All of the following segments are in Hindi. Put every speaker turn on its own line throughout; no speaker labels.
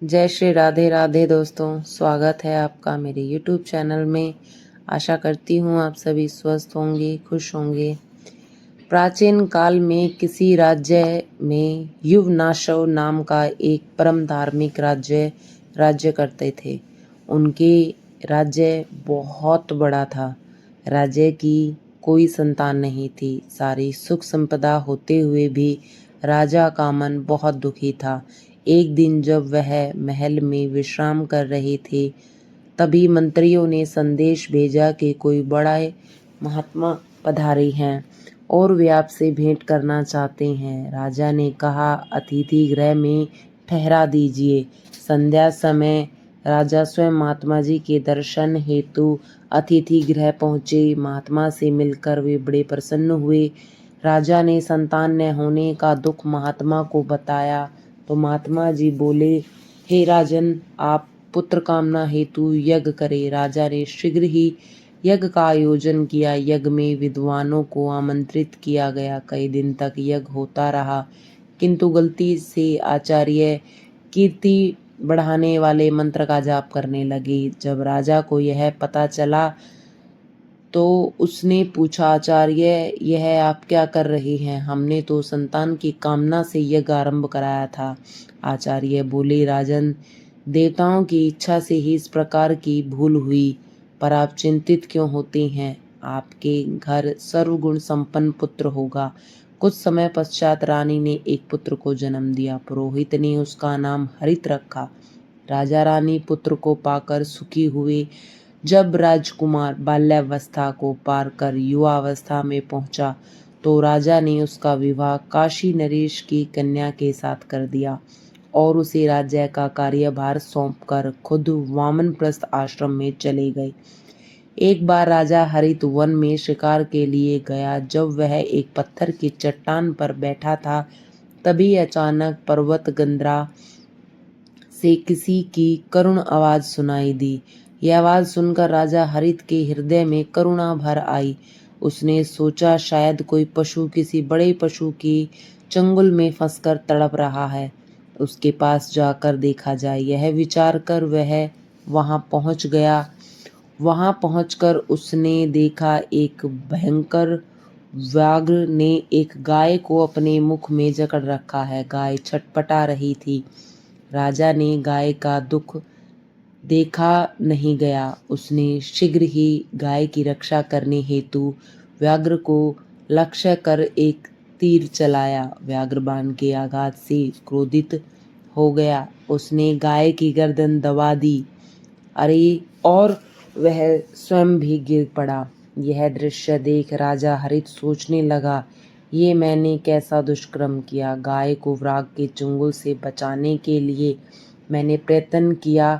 जय श्री राधे राधे दोस्तों, स्वागत है आपका मेरे यूट्यूब चैनल में। आशा करती हूँ आप सभी स्वस्थ होंगे, खुश होंगे। प्राचीन काल में किसी राज्य में युवनाशव नाम का एक परम धार्मिक राज्य करते थे। उनके राज्य बहुत बड़ा था। राज्य की कोई संतान नहीं थी। सारी सुख संपदा होते हुए भी राजा का मन बहुत दुखी था। एक दिन जब वह महल में विश्राम कर रहे थे, तभी मंत्रियों ने संदेश भेजा कि कोई बड़ा महात्मा पधारे हैं और वे आपसे भेंट करना चाहते हैं। राजा ने कहा, अतिथि गृह में ठहरा दीजिए। संध्या समय राजा स्वयं महात्मा जी के दर्शन हेतु अतिथि गृह पहुँचे। महात्मा से मिलकर वे बड़े प्रसन्न हुए। राजा ने संतान न होने का दुख महात्मा को बताया तो महात्मा जी बोले, हे राजन, आप पुत्र कामना हेतु यज्ञ करे। राजा ने शीघ्र ही यज्ञ का आयोजन किया। यज्ञ में विद्वानों को आमंत्रित किया गया। कई दिन तक यज्ञ होता रहा, किंतु गलती से आचार्य कीर्ति बढ़ाने वाले मंत्र का जाप करने लगे। जब राजा को यह पता चला तो उसने पूछा, आचार्य, यह आप क्या कर रहे हैं? हमने तो संतान की कामना से यज्ञ आरंभ कराया था। आचार्य बोले, राजन, देवताओं की इच्छा से ही इस प्रकार की भूल हुई, पर आप चिंतित क्यों होते हैं? आपके घर सर्वगुण संपन्न पुत्र होगा। कुछ समय पश्चात रानी ने एक पुत्र को जन्म दिया। पुरोहित ने उसका नाम हरित रखा। राजा रानी पुत्र को पाकर सुखी हुए। जब राजकुमार बाल्यावस्था को पार कर युवावस्था में पहुंचा तो राजा ने उसका विवाह काशी नरेश की कन्या के साथ कर दिया और उसे राज्य का कार्यभार सौंपकर खुद वामनप्रस्थ आश्रम में चले गए। एक बार राजा हरित वन में शिकार के लिए गया। जब वह एक पत्थर की चट्टान पर बैठा था, तभी अचानक पर्वत गंधरा से किसी की करुण आवाज सुनाई दी। यह आवाज सुनकर राजा हरित के हृदय में करुणा भर आई। उसने सोचा, शायद कोई पशु किसी बड़े पशु की चंगुल में फंसकर तड़प रहा है, उसके पास जाकर देखा जाए। यह विचार कर वह वहां पहुंच गया। वहां पहुंचकर उसने देखा, एक भयंकर व्याघ्र ने एक गाय को अपने मुख में जकड़ रखा है। गाय छटपटा रही थी। राजा ने गाय का दुख देखा नहीं गया। उसने शीघ्र ही गाय की रक्षा करने हेतु व्याघ्र को लक्ष्य कर एक तीर चलाया। व्याघ्र बाण के आघात से क्रोधित हो गया। उसने गाय की गर्दन दबा दी। अरे, और वह स्वयं भी गिर पड़ा। यह दृश्य देख राजा हरित सोचने लगा, ये मैंने कैसा दुष्कर्म किया। गाय को व्याघ्र के चंगुल से बचाने के लिए मैंने प्रयत्न किया,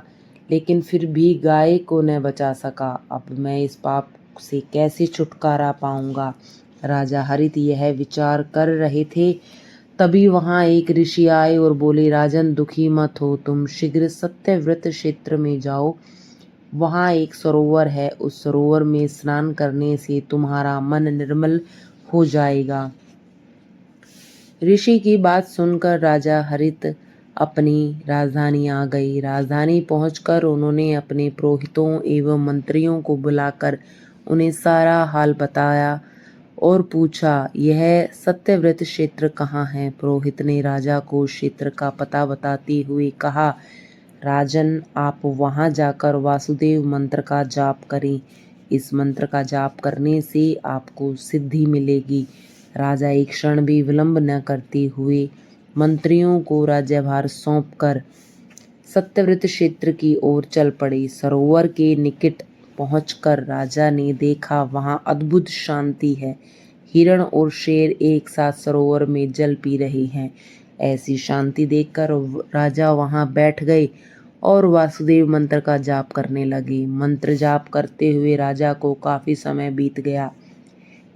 लेकिन फिर भी गाय को न बचा सका। अब मैं इस पाप से कैसे छुटकारा पाऊंगा? राजा हरित यह विचार कर रहे थे, तभी वहां एक ऋषि आए और बोले, राजन, दुखी मत हो, तुम शीघ्र सत्यव्रत क्षेत्र में जाओ। वहां एक सरोवर है। उस सरोवर में स्नान करने से तुम्हारा मन निर्मल हो जाएगा। ऋषि की बात सुनकर राजा हरित अपनी राजधानी आ गई। राजधानी पहुंचकर उन्होंने अपने पुरोहितों एवं मंत्रियों को बुलाकर उन्हें सारा हाल बताया और पूछा, यह सत्यव्रत क्षेत्र कहाँ है? पुरोहित ने राजा को क्षेत्र का पता बताते हुए कहा, राजन, आप वहां जाकर वासुदेव मंत्र का जाप करें। इस मंत्र का जाप करने से आपको सिद्धि मिलेगी। राजा एक क्षण भी विलंब न करते हुए मंत्रियों को राज्यभार सौंपकर सत्यव्रत क्षेत्र की ओर चल पड़े। सरोवर के निकट पहुंचकर राजा ने देखा, वहां अद्भुत शांति है। हिरण और शेर एक साथ सरोवर में जल पी रहे हैं। ऐसी शांति देखकर राजा वहां बैठ गए और वासुदेव मंत्र का जाप करने लगे। मंत्र जाप करते हुए राजा को काफी समय बीत गया।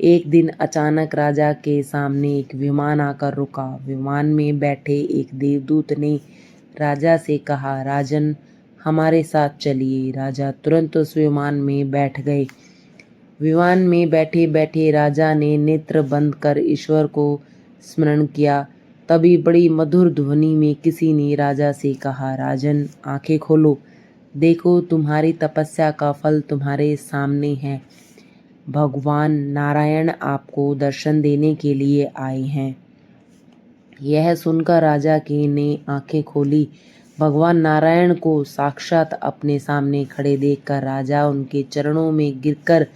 एक दिन अचानक राजा के सामने एक विमान आकर रुका। विमान में बैठे एक देवदूत ने राजा से कहा, राजन, हमारे साथ चलिए। राजा तुरंत उस विमान में बैठ गए। विमान में बैठे बैठे राजा ने नेत्र बंद कर ईश्वर को स्मरण किया। तभी बड़ी मधुर ध्वनि में किसी ने राजा से कहा, राजन आंखें खोलो, देखो तुम्हारी तपस्या का फल तुम्हारे सामने है। भगवान नारायण आपको दर्शन देने के लिए आए हैं। यह सुनकर राजा की ने आंखें खोली। भगवान नारायण को साक्षात अपने सामने खड़े देखकर राजा उनके चरणों में गिरकर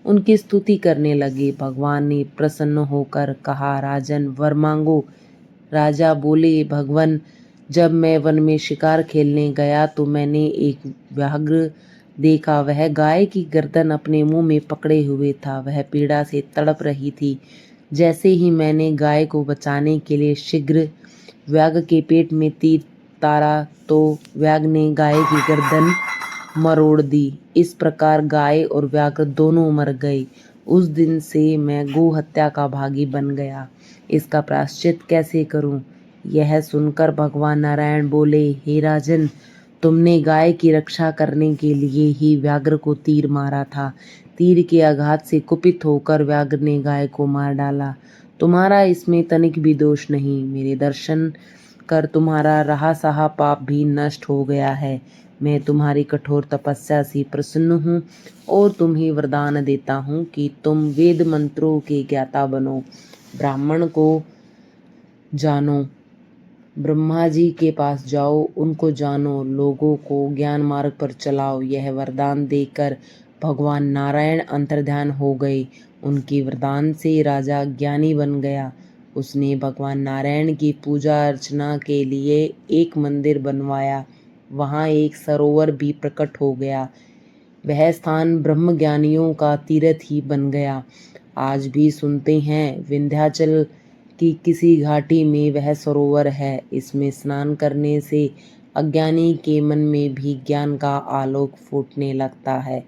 उनकी स्तुति करने लगे। भगवान ने प्रसन्न होकर कहा, राजन वर मांगो। राजा बोले, भगवान जब मैं वन में शिकार खेलने गया तो मैंने एक व्याघ्र देखा। वह गाय की गर्दन अपने मुंह में पकड़े हुए था। वह पीड़ा से तड़प रही थी। जैसे ही मैंने गाय को बचाने के लिए शीघ्र व्याघ्र के पेट में तीर तारा तो व्याघ्र ने गाय की गर्दन मरोड़ दी। इस प्रकार गाय और व्याघ्र दोनों मर गए। उस दिन से मैं गो हत्या का भागी बन गया। इसका प्रायश्चित कैसे करूं? यह सुनकर भगवान नारायण बोले, हे राजन, तुमने गाय की रक्षा करने के लिए ही व्याघ्र को तीर मारा था। तीर के आघात से कुपित होकर व्याघ्र ने गाय को मार डाला। तुम्हारा इसमें तनिक भी दोष नहीं। मेरे दर्शन कर तुम्हारा रहा सहा पाप भी नष्ट हो गया है। मैं तुम्हारी कठोर तपस्या से प्रसन्न हूँ और तुम्हें वरदान देता हूँ कि तुम वेद मंत्रों के ज्ञाता बनो, ब्राह्मण को जानो, ब्रह्मा जी के पास जाओ, उनको जानो, लोगों को ज्ञान मार्ग पर चलाओ। यह वरदान देकर भगवान नारायण अंतर्ध्यान हो गए। उनके वरदान से राजा ज्ञानी बन गया। उसने भगवान नारायण की पूजा अर्चना के लिए एक मंदिर बनवाया। वहाँ एक सरोवर भी प्रकट हो गया। वह स्थान ब्रह्म ज्ञानियों का तीर्थ ही बन गया। आज भी सुनते हैं विंध्याचल की किसी घाटी में वह सरोवर है। इसमें स्नान करने से अज्ञानी के मन में भी ज्ञान का आलोक फूटने लगता है।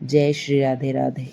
जय श्री राधे राधे।